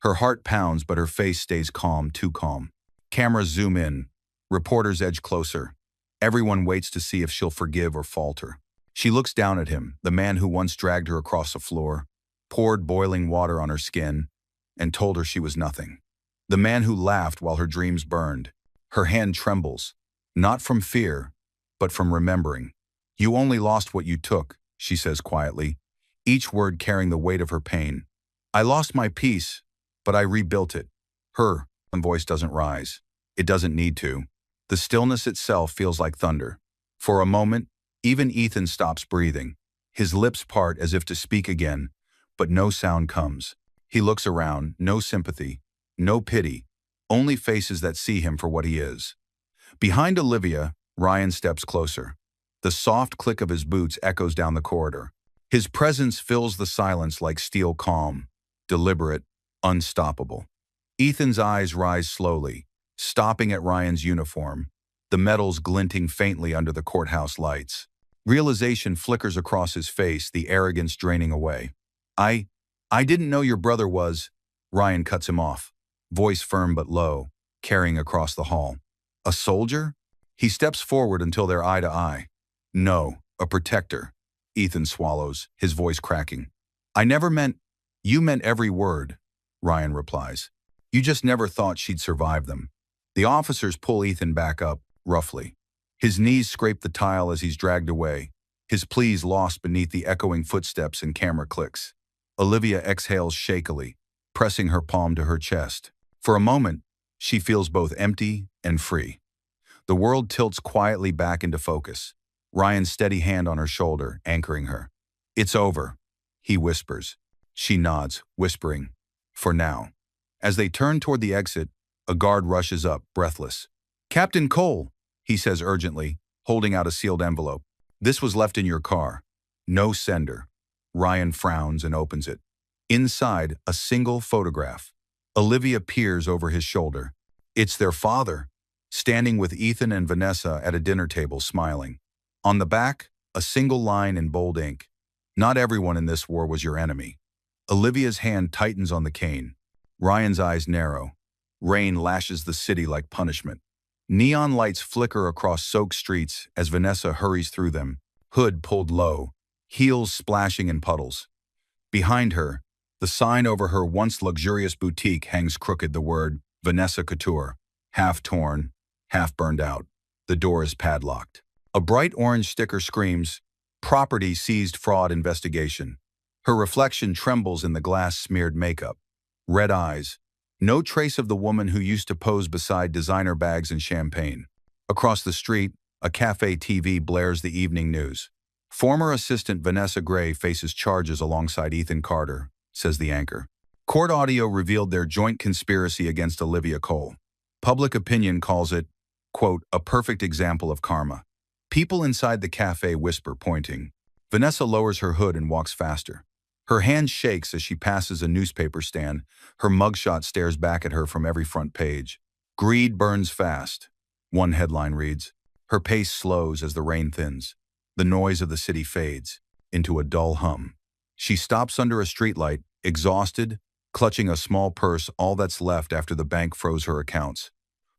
Her heart pounds, but her face stays calm, too calm. Cameras zoom in. Reporters edge closer. Everyone waits to see if she'll forgive or falter. She looks down at him, the man who once dragged her across the floor, poured boiling water on her skin, and told her she was nothing. The man who laughed while her dreams burned. Her hand trembles, not from fear, but from remembering. "You only lost what you took," she says quietly, each word carrying the weight of her pain. "I lost my peace, but I rebuilt it." Her voice doesn't rise. It doesn't need to. The stillness itself feels like thunder. For a moment, Even Ethan stops breathing. His lips part as if to speak again, but no sound comes. He looks around, no sympathy, no pity, only faces that see him for what he is. Behind Olivia, Ryan steps closer. The soft click of his boots echoes down the corridor. His presence fills the silence like steel calm, deliberate, unstoppable. Ethan's eyes rise slowly, stopping at Ryan's uniform, the metals glinting faintly under the courthouse lights. Realization flickers across his face, the arrogance draining away. I didn't know your brother was. Ryan cuts him off, voice firm but low, carrying across the hall. A soldier? He steps forward until they're eye to eye. No, a protector. Ethan swallows, his voice cracking. I never meant. You meant every word, Ryan replies. You just never thought she'd survive them. The officers pull Ethan back up, roughly. His knees scrape the tile as he's dragged away, his pleas lost beneath the echoing footsteps and camera clicks. Olivia exhales shakily, pressing her palm to her chest. For a moment, she feels both empty and free. The world tilts quietly back into focus, Ryan's steady hand on her shoulder, anchoring her. It's over, he whispers. She nods, whispering, for now. As they turn toward the exit, a guard rushes up, breathless. Captain Cole, he says urgently, holding out a sealed envelope. This was left in your car. No sender. Ryan frowns and opens it. Inside, a single photograph. Olivia peers over his shoulder. It's their father, standing with Ethan and Vanessa at a dinner table, smiling. On the back, a single line in bold ink. Not everyone in this war was your enemy. Olivia's hand tightens on the cane. Ryan's eyes narrow. Rain lashes the city like punishment. Neon lights flicker across soaked streets as Vanessa hurries through them, hood pulled low, heels splashing in puddles. Behind her, the sign over her once luxurious boutique hangs crooked, the word Vanessa Couture, half torn, half burned out. The door is padlocked. A bright orange sticker screams, "Property seized, fraud investigation." Her reflection trembles in the glass-smeared makeup. Red eyes. No trace of the woman who used to pose beside designer bags and champagne. Across the street, a cafe TV blares the evening news. Former assistant Vanessa Gray faces charges alongside Ethan Carter, says the anchor. Court audio revealed their joint conspiracy against Olivia Cole. Public opinion calls it, quote, a perfect example of karma. People inside the cafe whisper, pointing. Vanessa lowers her hood and walks faster. Her hand shakes as she passes a newspaper stand. Her mugshot stares back at her from every front page. Greed burns fast. One headline reads. Her pace slows as the rain thins. The noise of the city fades into a dull hum. She stops under a streetlight, exhausted, clutching a small purse, all that's left after the bank froze her accounts.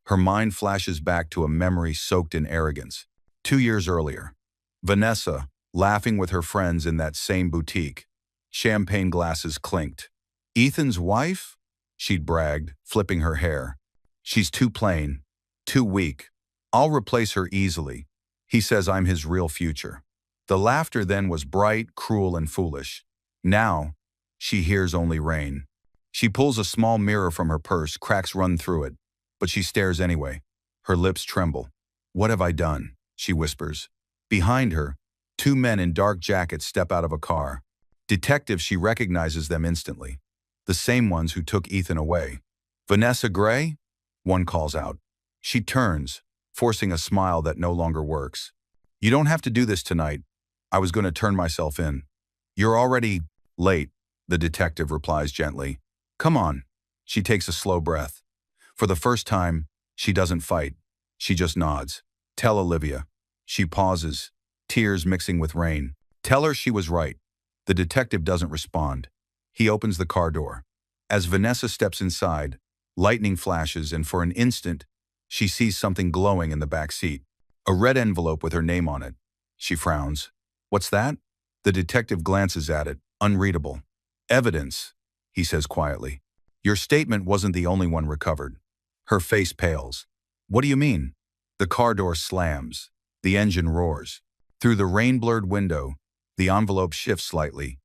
Her mind flashes back to a memory soaked in arrogance. 2 years earlier, Vanessa, laughing with her friends in that same boutique. Champagne glasses clinked. Ethan's wife? She'd bragged, flipping her hair. She's too plain, too weak. I'll replace her easily. He says I'm his real future. The laughter then was bright, cruel, and foolish. Now, she hears only rain. She pulls a small mirror from her purse, cracks run through it, but she stares anyway. Her lips tremble. What have I done? She whispers. Behind her, 2 men in dark jackets step out of a car. Detectives, she recognizes them instantly. The same ones who took Ethan away. Vanessa Gray? One calls out. She turns, forcing a smile that no longer works. You don't have to do this tonight. I was going to turn myself in. You're already late, the detective replies gently. Come on. She takes a slow breath. For the first time, she doesn't fight. She just nods. Tell Olivia. She pauses, tears mixing with rain. Tell her she was right. The detective doesn't respond. He opens the car door. As Vanessa steps inside, lightning flashes, and for an instant, she sees something glowing in the back seat. A red envelope with her name on it. She frowns. What's that? The detective glances at it, unreadable. Evidence, he says quietly. Your statement wasn't the only one recovered. Her face pales. What do you mean? The car door slams. The engine roars. Through the rain-blurred window, the envelope shifts slightly,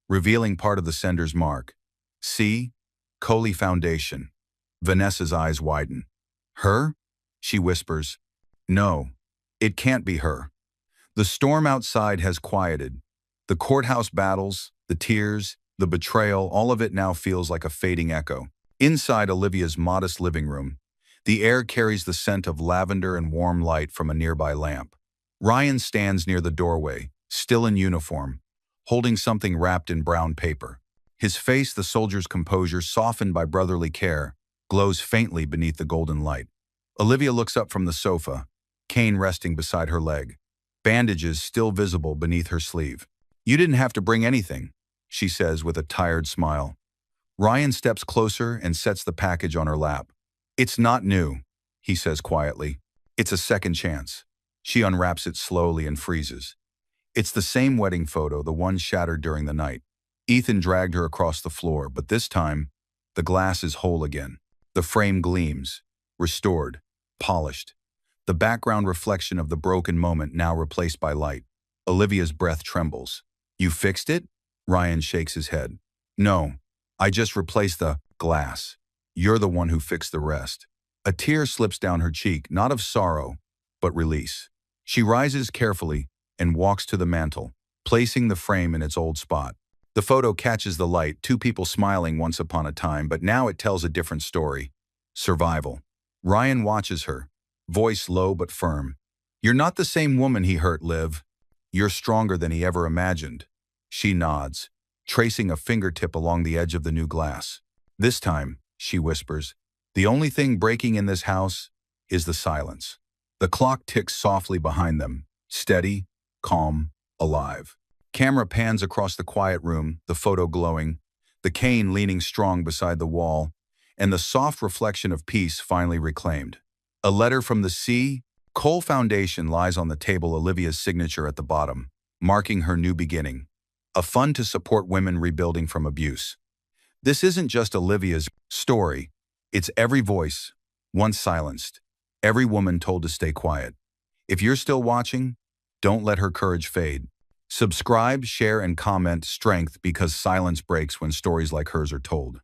revealing part of the sender's mark. See? Coley Foundation. Vanessa's eyes widen. Her? She whispers. No, it can't be her. The storm outside has quieted. The courthouse battles, the tears, the betrayal, all of it now feels like a fading echo. Inside Olivia's modest living room, the air carries the scent of lavender and warm light from a nearby lamp. Ryan stands near the doorway, still in uniform, holding something wrapped in brown paper. His face, the soldier's composure softened by brotherly care, glows faintly beneath the golden light. Olivia looks up from the sofa, cane resting beside her leg, bandages still visible beneath her sleeve. "You didn't have to bring anything," she says with a tired smile. Ryan steps closer and sets the package on her lap. "It's not new," he says quietly. "It's a second chance." She unwraps it slowly and freezes. It's the same wedding photo, the one shattered during the night. Ethan dragged her across the floor, but this time, the glass is whole again. The frame gleams, restored, polished. The background reflection of the broken moment now replaced by light. Olivia's breath trembles. "You fixed it?" Ryan shakes his head. "No, I just replaced the glass. You're the one who fixed the rest." A tear slips down her cheek, not of sorrow, but release. She rises carefully and walks to the mantel, placing the frame in its old spot. The photo catches the light, two people smiling once upon a time, but now it tells a different story. Survival. Ryan watches her, voice low but firm. "You're not the same woman he hurt, Liv. You're stronger than he ever imagined." She nods, tracing a fingertip along the edge of the new glass. "This time," she whispers, "the only thing breaking in this house is the silence." The clock ticks softly behind them, steady, calm, alive. Camera pans across the quiet room, the photo glowing, the cane leaning strong beside the wall, and the soft reflection of peace finally reclaimed. A letter from the sea, Cole Foundation lies on the table, Olivia's signature at the bottom, marking her new beginning. A fund to support women rebuilding from abuse. This isn't just Olivia's story. It's every voice, once silenced, every woman told to stay quiet. If you're still watching, don't let her courage fade. Subscribe, share, and comment. Strength, because silence breaks when stories like hers are told.